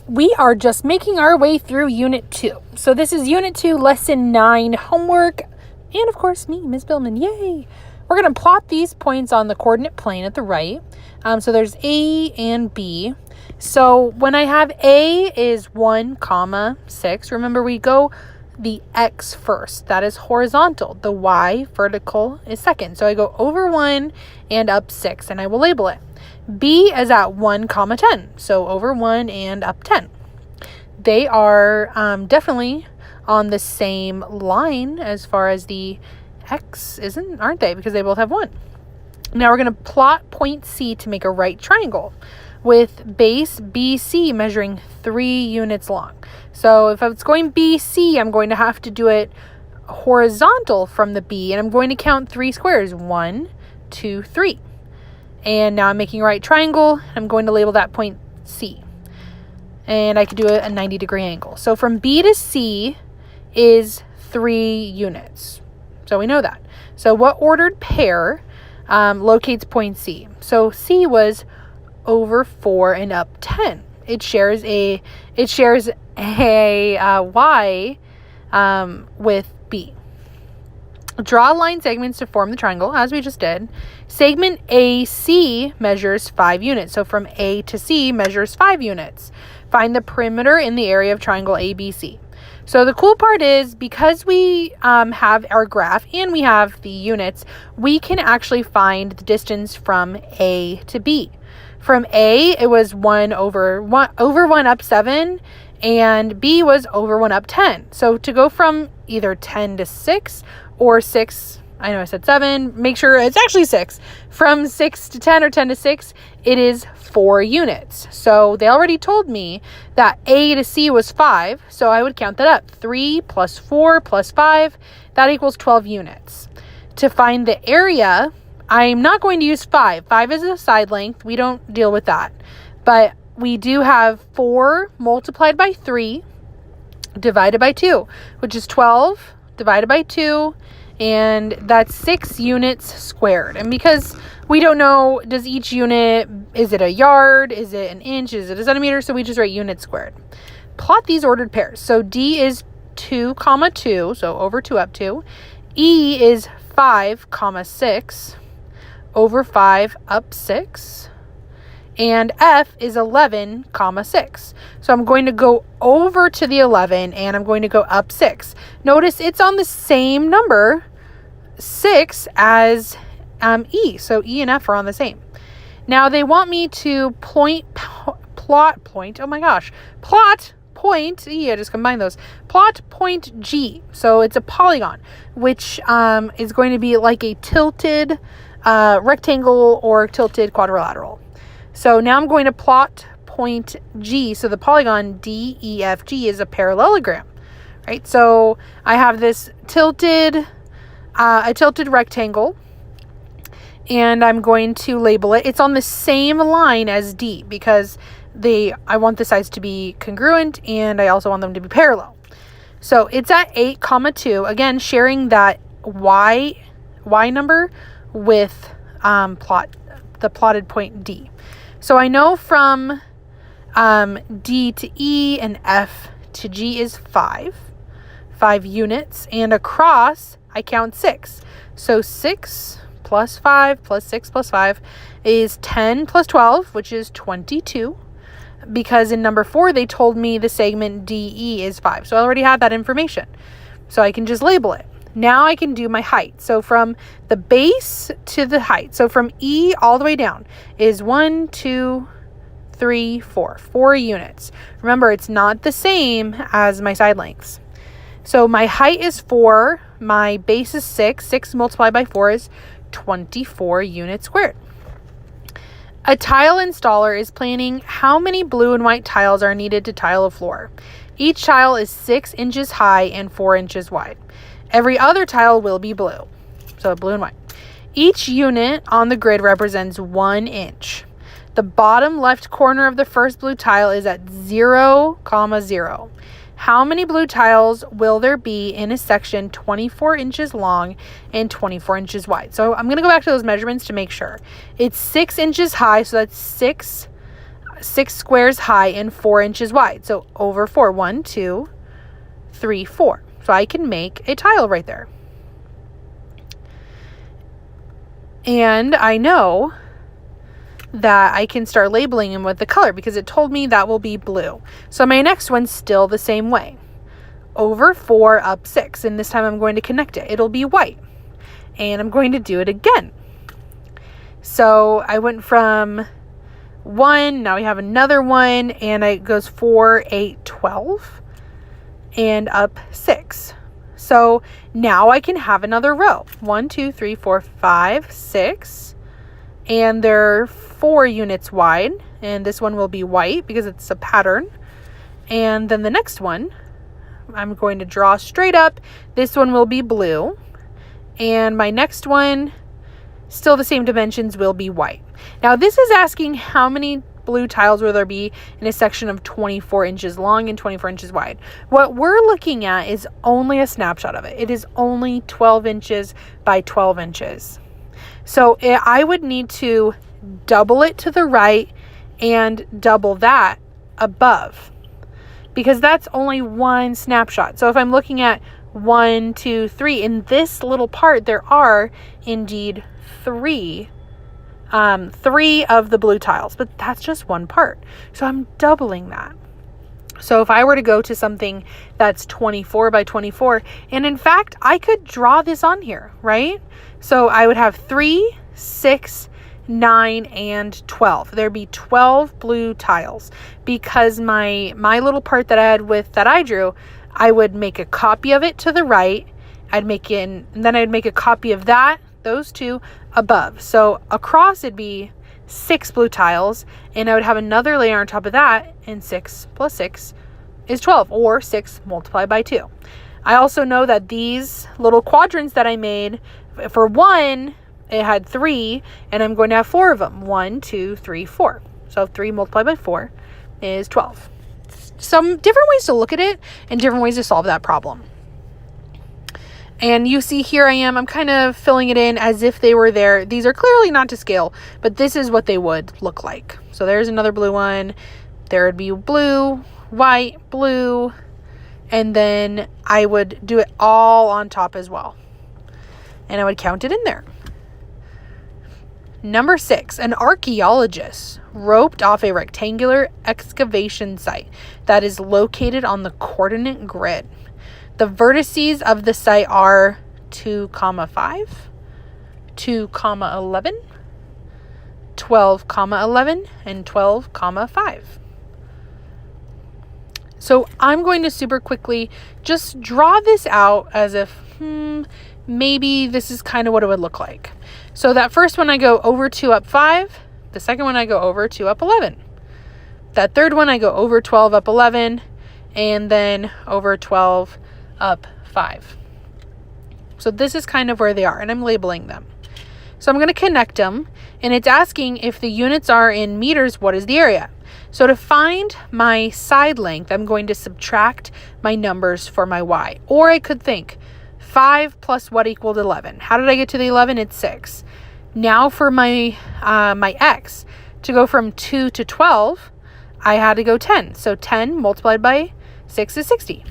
we are just making our way through Unit 2. So this is Unit 2, Lesson 9 homework. And of course, me, Ms. Billman. Yay! We're going to plot these points on the coordinate plane at the right. So there's A and B. So when I have A is 1, 6. Remember, we go the X first. That is horizontal. The Y, vertical, is second. So I go over 1 and up 6, and I will label it. B is at 1, 10. So over 1 and up 10. They are definitely on the same line as far as the X aren't they? Because they both have 1. Now we're going to plot point C to make a right triangle with base BC measuring 3 units long. So if it's going BC, I'm going to have to do it horizontal from the B, and I'm going to count 3 squares. 1, 2, 3. And now I'm making a right triangle. I'm going to label that point C. And I could do a 90-degree angle. So from B to C is 3 units. So we know that. So what ordered pair locates point C? So C was over 4 and up 10. It shares a Y with B. Draw line segments to form the triangle, as we just did. Segment AC measures 5 units. So from A to C measures 5 units. Find the perimeter in the area of triangle ABC. So the cool part is, because we have our graph and we have the units, we can actually find the distance from A to B. From A, it was 1 over 1 up 7, and B was over 1 up 10. So to go from either 10 to 6 or 6, I know I said 7, make sure it's actually 6. From 6 to 10 or 10 to 6, it is 4 units. So they already told me that A to C was 5, so I would count that up. 3 plus 4 plus 5, that equals 12 units. To find the area, I'm not going to use 5. 5 is a side length. We don't deal with that. But we do have 4 multiplied by 3 divided by 2, which is 12 divided by 2, and that's 6 units squared. And because we don't know, does each unit, is it a yard, is it an inch, is it a centimeter, so we just write units squared. Plot these ordered pairs. So D is 2, 2, so over 2 up 2. E is 5, 6, over 5 up 6. And F is 11, 6. So I'm going to go over to the 11 and I'm going to go up 6. Notice it's on the same number, 6, as E. So E and F are on the same. Now they want me to plot point, I just combined those. Plot point G. So it's a polygon, which is going to be like a tilted rectangle or tilted quadrilateral. So now I'm going to plot point G. So the polygon DEFG is a parallelogram, right? So I have this tilted rectangle, and I'm going to label it. It's on the same line as D because I want the sides to be congruent, and I also want them to be parallel. So it's at 8, 2, again sharing that Y number with the plotted point D. So I know from D to E and F to G is 5 units, and across I count 6. So 6 plus 5 plus 6 plus 5 is 10 plus 12, which is 22, because in number 4 they told me the segment DE is 5. So I already had that information. So I can just label it. Now I can do my height. So from the base to the height, so from E all the way down is 1, 2, 3, 4. 4 units. Remember, it's not the same as my side lengths. So my height is 4. My base is 6. 6 multiplied by 4 is 24 units squared. A tile installer is planning how many blue and white tiles are needed to tile a floor. Each tile is 6 inches high and 4 inches wide. Every other tile will be blue. So blue and white. Each unit on the grid represents 1 inch. The bottom left corner of the first blue tile is at 0, 0. How many blue tiles will there be in a section 24 inches long and 24 inches wide? So I'm going to go back to those measurements to make sure. It's 6 inches high, so that's 6 6 squares high and 4 inches wide. So over 4, 1, 2, 3, 4. So I can make a tile right there. And I know that I can start labeling them with the color because it told me that will be blue. So my next one's still the same way. Over 4, up 6. And this time I'm going to connect it. It'll be white. And I'm going to do it again. So I went from 1, now we have another 1, and it goes 4, 8, 12, and up 6. So now I can have another row. 1, 2, 3, 4, 5, 6, and they're 4 units wide, and this one will be white because it's a pattern. And then the next one, I'm going to draw straight up. This one will be blue, and my next one, still the same dimensions, will be white. Now this is asking how many blue tiles will there be in a section of 24 inches long and 24 inches wide. What we're looking at is only a snapshot of it. It is only 12 inches by 12 inches. So I would need to double it to the right and double that above, because that's only one snapshot. So if I'm looking at 1, 2, 3, in this little part, there are indeed 3 of the blue tiles, but that's just one part. So I'm doubling that. So if I were to go to something that's 24 by 24, and in fact, I could draw this on here, right? So I would have 3, 6, 9, and 12. There'd be 12 blue tiles, because my little part that I had that I drew, I would make a copy of it to the right. And then I'd make a copy of that, those two above. So across it'd be 6 blue tiles, and I would have another layer on top of that, and 6 plus 6 is 12, or 6 multiplied by 2. I also know that these little quadrants that I made, for 1, it had 3, and I'm going to have 4 of them. 1, 2, 3, 4. So 3 multiplied by 4 is 12. Some different ways to look at it and different ways to solve that problem. And you see here I'm kind of filling it in as if they were there. These are clearly not to scale, but this is what they would look like. So there's another blue one. There would be blue, white, blue, and then I would do it all on top as well. And I would count it in there. Number 6, an archaeologist roped off a rectangular excavation site that is located on the coordinate grid. The vertices of the site are 2, 5, 2, 11, 12, 11, and 12, 5. So I'm going to super quickly just draw this out as if, maybe this is kind of what it would look like. So that first one I go over 2 up 5. The second one I go over 2 up 11. That third one I go over 12 up 11. And then over 12 up 5. So this is kind of where they are, and I'm labeling them. So I'm going to connect them, and it's asking if the units are in meters, what is the area? So to find my side length, I'm going to subtract my numbers for my y. Or I could think 5 plus what equaled 11. How did I get to the 11? It's 6. Now for my my x, to go from 2 to 12, I had to go 10. So 10 multiplied by 6 is 60.